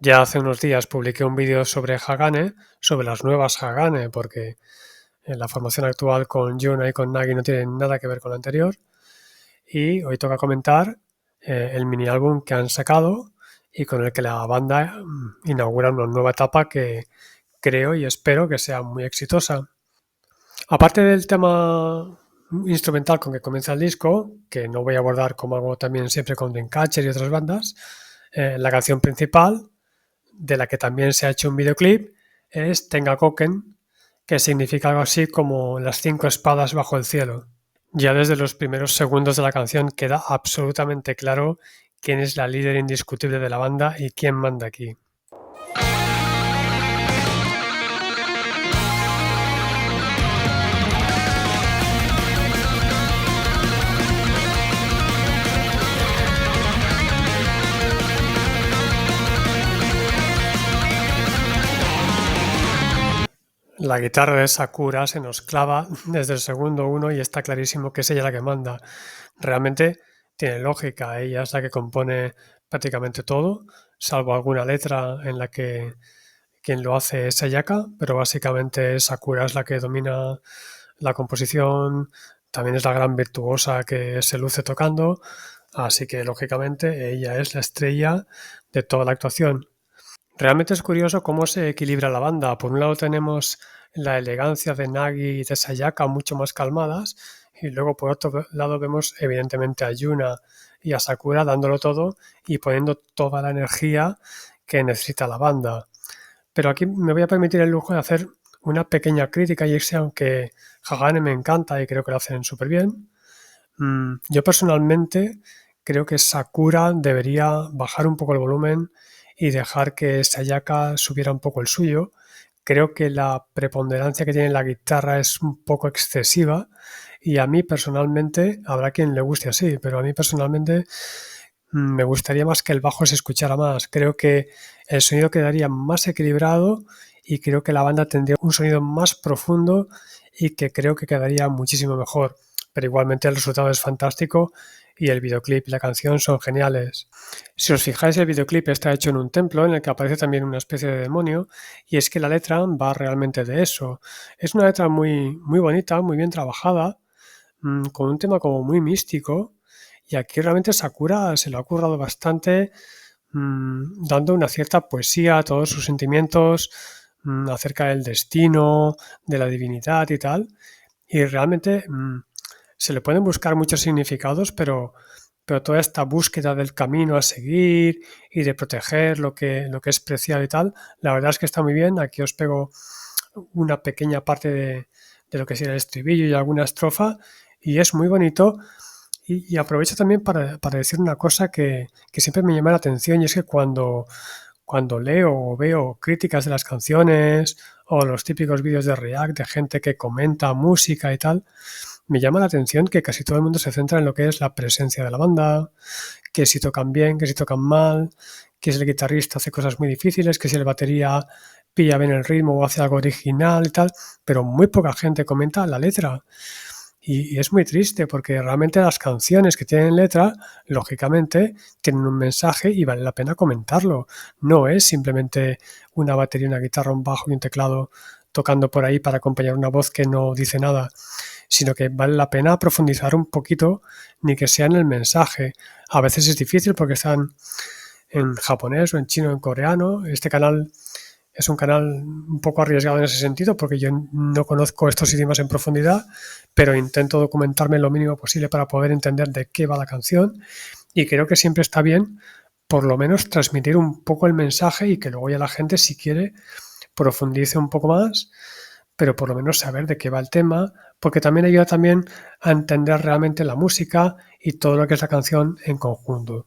Ya hace unos días publiqué un vídeo sobre Hagane, sobre las nuevas Hagane, porque la formación actual con Yuna y con Nagi no tiene nada que ver con la anterior. Y hoy toca comentar el mini álbum que han sacado y con el que la banda inaugura una nueva etapa que creo y espero que sea muy exitosa. Aparte del tema instrumental con que comienza el disco, que no voy a abordar como hago también siempre con Dreamcatcher y otras bandas, la canción principal, de la que también se ha hecho un videoclip, es Tengakoken, que significa algo así como las 5 espadas bajo el cielo. Ya desde los primeros segundos de la canción queda absolutamente claro quién es la líder indiscutible de la banda y quién manda aquí. La guitarra de Sakura se nos clava desde el segundo uno y está clarísimo que es ella la que manda. Realmente tiene lógica, ella es la que compone prácticamente todo, salvo alguna letra en la que quien lo hace es Sayaka, pero básicamente Sakura es la que domina la composición, también es la gran virtuosa que se luce tocando, así que lógicamente ella es la estrella de toda la actuación. Realmente es curioso cómo se equilibra la banda. Por un lado tenemos la elegancia de Nagi y de Sayaka mucho más calmadas y luego por otro lado vemos evidentemente a Yuna y a Sakura dándolo todo y poniendo toda la energía que necesita la banda. Pero aquí me voy a permitir el lujo de hacer una pequeña crítica y es que aunque Hagane me encanta y creo que lo hacen súper bien, yo personalmente creo que Sakura debería bajar un poco el volumen y dejar que Sayaka subiera un poco el suyo. Creo que la preponderancia que tiene la guitarra es un poco excesiva y a mí personalmente, habrá quien le guste así, pero a mí personalmente me gustaría más que el bajo se escuchara más. Creo que el sonido quedaría más equilibrado y creo que la banda tendría un sonido más profundo y que creo que quedaría muchísimo mejor. Pero igualmente el resultado es fantástico y el videoclip y la canción son geniales. Si os fijáis, el videoclip está hecho en un templo en el que aparece también una especie de demonio y es que la letra va realmente de eso. Es una letra muy, muy bonita, muy bien trabajada, con un tema como muy místico y aquí realmente Sakura se lo ha currado bastante, dando una cierta poesía a todos sus sentimientos acerca del destino, de la divinidad y tal. Y realmente se le pueden buscar muchos significados, pero toda esta búsqueda del camino a seguir y de proteger lo que es preciado y tal, la verdad es que está muy bien. Aquí os pego una pequeña parte de lo que sería el estribillo y alguna estrofa, y es muy bonito. Y aprovecho también para decir una cosa que siempre me llama la atención, y es que cuando leo o veo críticas de las canciones o los típicos vídeos de React de gente que comenta música y tal, me llama la atención que casi todo el mundo se centra en lo que es la presencia de la banda, que si tocan bien, que si tocan mal, que si el guitarrista hace cosas muy difíciles, que si el batería pilla bien el ritmo o hace algo original y tal, pero muy poca gente comenta la letra. Y es muy triste porque realmente las canciones que tienen letra, lógicamente, tienen un mensaje y vale la pena comentarlo. No es simplemente una batería, una guitarra, un bajo y un teclado tocando por ahí para acompañar una voz que no dice nada, sino que vale la pena profundizar un poquito, ni que sea en el mensaje. A veces es difícil porque están en japonés o en chino o en coreano. Este canal es un canal un poco arriesgado en ese sentido porque yo no conozco estos idiomas en profundidad, pero intento documentarme lo mínimo posible para poder entender de qué va la canción y creo que siempre está bien por lo menos transmitir un poco el mensaje y que luego ya la gente, si quiere, profundice un poco más, pero por lo menos saber de qué va el tema, porque también ayuda también a entender realmente la música y todo lo que es la canción en conjunto.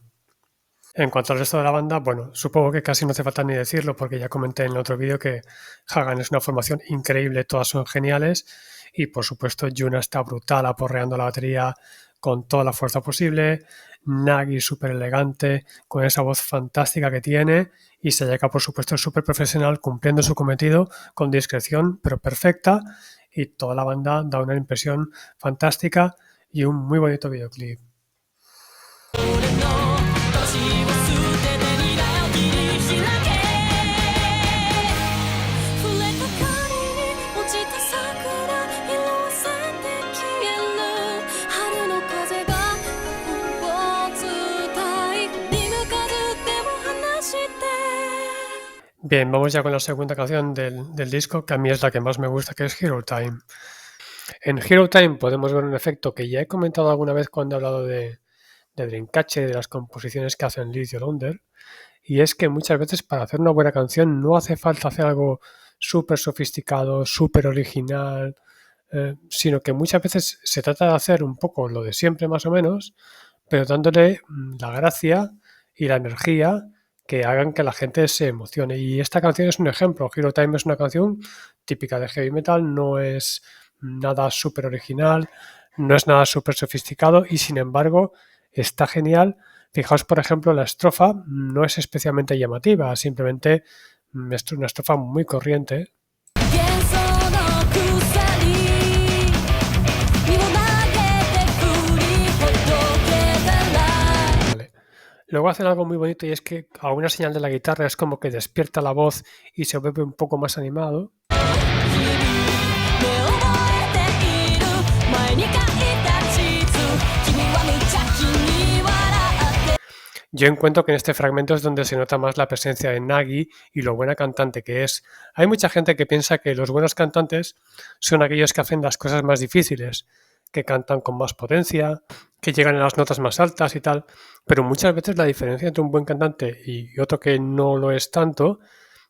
En cuanto al resto de la banda, bueno, supongo que casi no hace falta ni decirlo porque ya comenté en el otro vídeo que Hagan es una formación increíble, todas son geniales y por supuesto Yuna está brutal aporreando la batería con toda la fuerza posible, Nagi súper elegante con esa voz fantástica que tiene y Sayaka por supuesto súper profesional cumpliendo su cometido con discreción pero perfecta y toda la banda da una impresión fantástica y un muy bonito videoclip. Bien, vamos ya con la segunda canción del disco, que a mí es la que más me gusta, que es Hero Time. En Hero Time podemos ver un efecto que ya he comentado alguna vez cuando he hablado de Dreamcatcher, de las composiciones que hacen Liz Yolander, y es que muchas veces para hacer una buena canción no hace falta hacer algo súper sofisticado, súper original, sino que muchas veces se trata de hacer un poco lo de siempre más o menos, pero dándole la gracia y la energía que hagan que la gente se emocione. Y esta canción es un ejemplo. Hero Time es una canción típica de heavy metal, no es nada súper original, no es nada súper sofisticado y sin embargo está genial. Fijaos, por ejemplo, la estrofa no es especialmente llamativa, simplemente es una estrofa muy corriente. Vale. Luego hacen algo muy bonito y es que a una señal de la guitarra es como que despierta la voz y se vuelve un poco más animado. Yo encuentro que en este fragmento es donde se nota más la presencia de Nagi y lo buena cantante que es. Hay mucha gente que piensa que los buenos cantantes son aquellos que hacen las cosas más difíciles, que cantan con más potencia, que llegan a las notas más altas y tal, pero muchas veces la diferencia entre un buen cantante y otro que no lo es tanto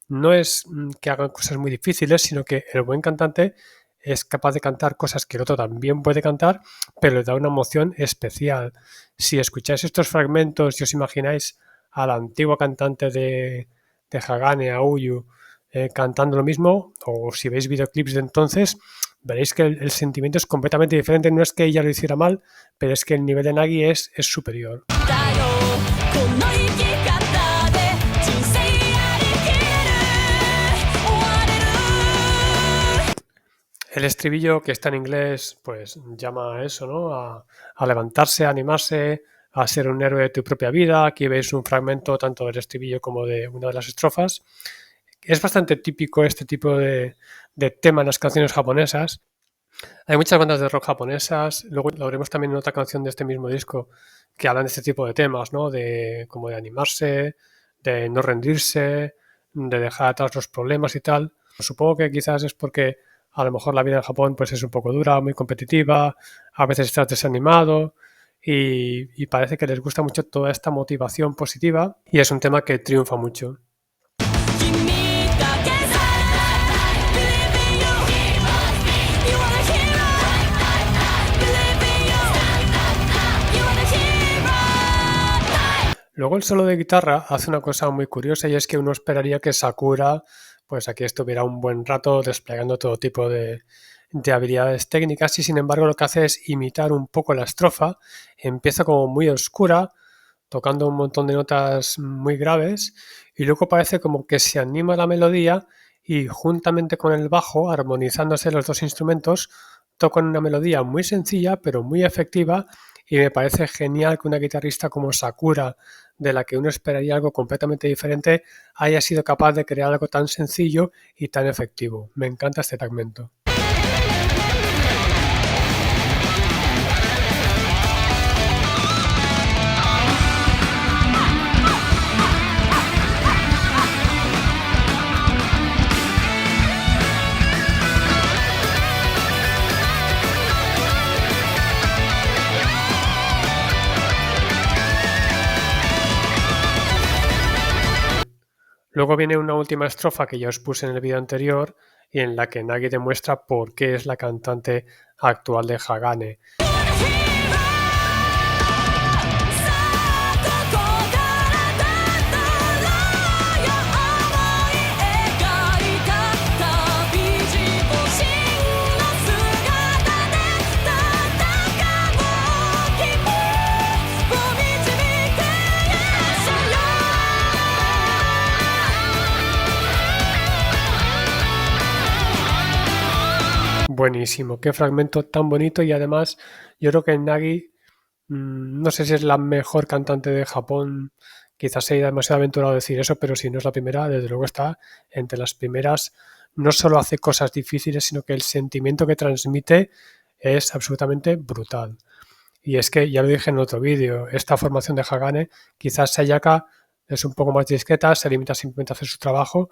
no es que hagan cosas muy difíciles, sino que el buen cantante es capaz de cantar cosas que el otro también puede cantar, pero le da una emoción especial. Si escucháis estos fragmentos y os imagináis al antiguo cantante de Hagane, Aoyu, cantando lo mismo, o si veis videoclips de entonces, veréis que el sentimiento es completamente diferente. No es que ella lo hiciera mal, pero es que el nivel de Nagi es superior. El estribillo que está en inglés, pues llama a eso, ¿no? A levantarse, a animarse, a ser un héroe de tu propia vida. Aquí veis un fragmento tanto del estribillo como de una de las estrofas. Es bastante típico este tipo de tema en las canciones japonesas. Hay muchas bandas de rock japonesas, luego lo veremos también en otra canción de este mismo disco que hablan de este tipo de temas, ¿no? De como de animarse, de no rendirse, de dejar atrás los problemas y tal. Supongo que quizás es porque a lo mejor la vida en Japón pues es un poco dura, muy competitiva, a veces estás desanimado y parece que les gusta mucho toda esta motivación positiva y es un tema que triunfa mucho. Luego el solo de guitarra hace una cosa muy curiosa y es que uno esperaría que Sakura pues aquí estuviera un buen rato desplegando todo tipo de habilidades técnicas y sin embargo lo que hace es imitar un poco la estrofa, empieza como muy oscura, tocando un montón de notas muy graves y luego parece como que se anima la melodía y juntamente con el bajo, armonizándose los dos instrumentos, tocan una melodía muy sencilla pero muy efectiva y me parece genial que una guitarrista como Sakura, de la que uno esperaría algo completamente diferente, haya sido capaz de crear algo tan sencillo y tan efectivo. Me encanta este fragmento. Luego viene una última estrofa que ya os puse en el vídeo anterior y en la que Nagi demuestra por qué es la cantante actual de Hagane. Buenísimo, qué fragmento tan bonito y además yo creo que Nagi, no sé si es la mejor cantante de Japón, quizás sea demasiado aventurado decir eso, pero si no es la primera, desde luego está entre las primeras. No solo hace cosas difíciles, sino que el sentimiento que transmite es absolutamente brutal. Y es que, ya lo dije en otro vídeo, esta formación de Hagane quizás se haya es un poco más discreta, se limita simplemente a hacer su trabajo,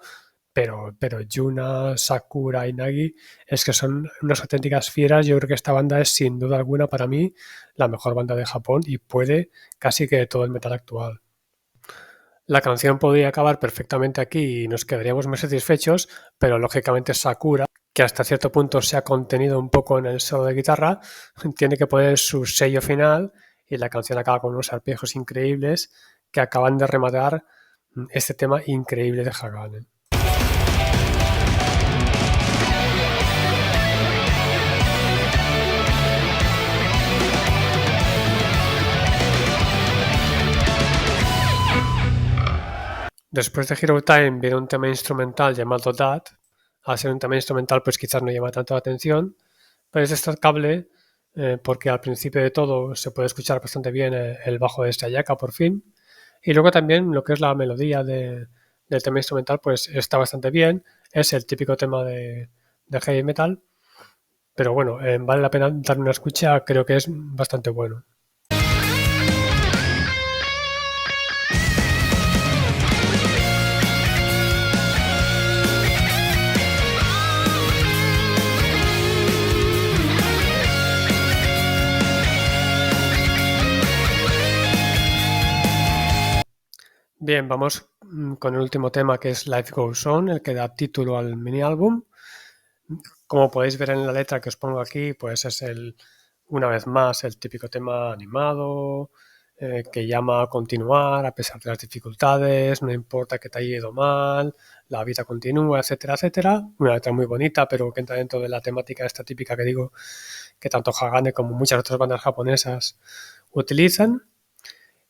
pero Yuna, Sakura y Nagi es que son unas auténticas fieras. Yo creo que esta banda es sin duda alguna para mí la mejor banda de Japón y puede casi que de todo el metal actual. La canción podría acabar perfectamente aquí y nos quedaríamos más satisfechos, pero lógicamente Sakura, que hasta cierto punto se ha contenido un poco en el solo de guitarra, tiene que poner su sello final y la canción acaba con unos arpegios increíbles que acaban de rematar este tema increíble de Hagane. Después de Hero Time viene un tema instrumental llamado That. Al ser un tema instrumental, pues quizás no llama tanto la atención, pero es destacable porque al principio de todo se puede escuchar bastante bien el bajo de Sayaka por fin. Y luego también lo que es la melodía del tema instrumental, pues está bastante bien. Es el típico tema de heavy metal, pero bueno, vale la pena dar una escucha, creo que es bastante bueno. Bien, vamos con el último tema que es Life Goes On, el que da título al mini álbum. Como podéis ver en la letra que os pongo aquí, pues es una vez más el típico tema animado, que llama a continuar a pesar de las dificultades, no importa que te haya ido mal, la vida continúa, etcétera, etcétera. Una letra muy bonita, pero que entra dentro de la temática esta típica que digo que tanto Hagane como muchas otras bandas japonesas utilizan.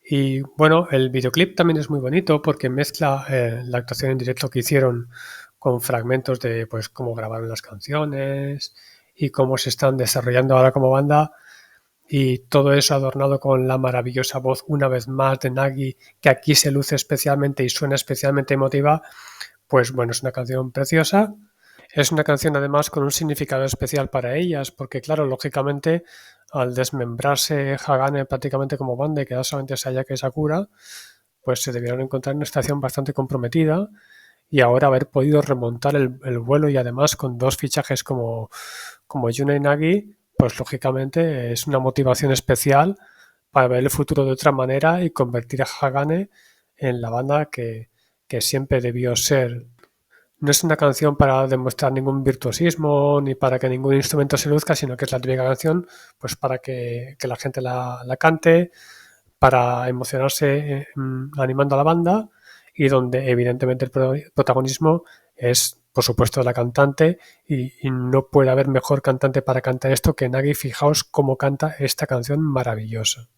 Y bueno, el videoclip también es muy bonito porque mezcla la actuación en directo que hicieron con fragmentos de pues cómo grabaron las canciones y cómo se están desarrollando ahora como banda, y todo eso adornado con la maravillosa voz una vez más de Nagi, que aquí se luce especialmente y suena especialmente emotiva. Pues bueno, es una canción preciosa. Es una canción además con un significado especial para ellas, porque claro, lógicamente al desmembrarse Hagane prácticamente como banda y quedar solamente Sayaka y Sakura, pues se debieron encontrar en una situación bastante comprometida, y ahora haber podido remontar el vuelo y además con dos fichajes como Yuna y Nagi, pues lógicamente es una motivación especial para ver el futuro de otra manera y convertir a Hagane en la banda que siempre debió ser. No es una canción para demostrar ningún virtuosismo ni para que ningún instrumento se luzca, sino que es la típica canción pues para que la gente la cante, para emocionarse animando a la banda, y donde evidentemente el protagonismo es por supuesto de la cantante, y no puede haber mejor cantante para cantar esto que Nagi. Fijaos cómo canta esta canción maravillosa.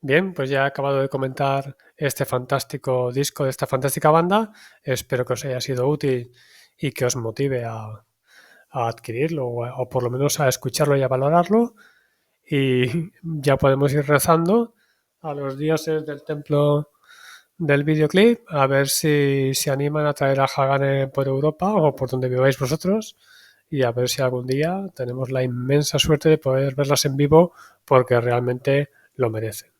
Bien, pues ya he acabado de comentar este fantástico disco de esta fantástica banda. Espero que os haya sido útil y que os motive a adquirirlo o por lo menos a escucharlo y a valorarlo. Y ya podemos ir rezando a los dioses del templo del videoclip a ver si se animan a traer a Hagane por Europa o por donde viváis vosotros, y a ver si algún día tenemos la inmensa suerte de poder verlas en vivo, porque realmente lo merecen.